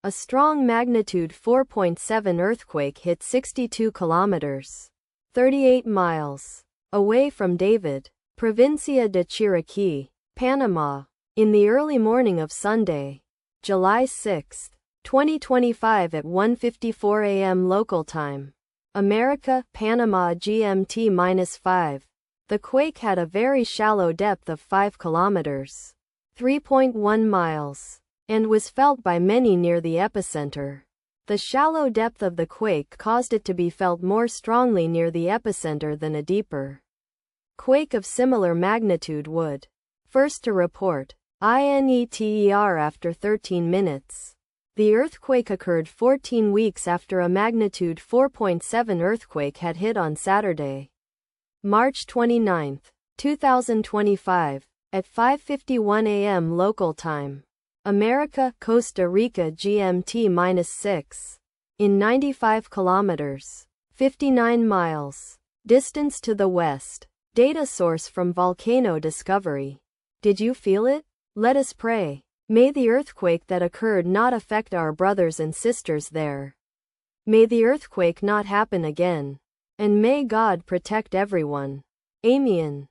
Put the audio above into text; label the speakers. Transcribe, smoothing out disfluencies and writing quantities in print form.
Speaker 1: A strong magnitude 4.7 earthquake hit 62 kilometers, 38 miles, away from David, Provincia de Chiriquí, Panama, in the early morning of Sunday, July 6, 2025 at 1:54 a.m. local time. America, Panama GMT-5. The quake had a very shallow depth of 5 kilometers, 3.1 miles, and was felt by many near the epicenter. The shallow depth of the quake caused it to be felt more strongly near the epicenter than a deeper quake of similar magnitude would. First to report, INETER after 13 minutes. The earthquake occurred 14 weeks after a magnitude 4.7 earthquake had hit on Saturday, March 29, 2025, at 5:51 a.m. local time. America, Costa Rica GMT-6. In 95 kilometers, 59 miles, distance to the west. Data source from Volcano Discovery. Did you feel it? Let us pray. May the earthquake that occurred not affect our brothers and sisters there. May the earthquake not happen again. And may God protect everyone. Amen.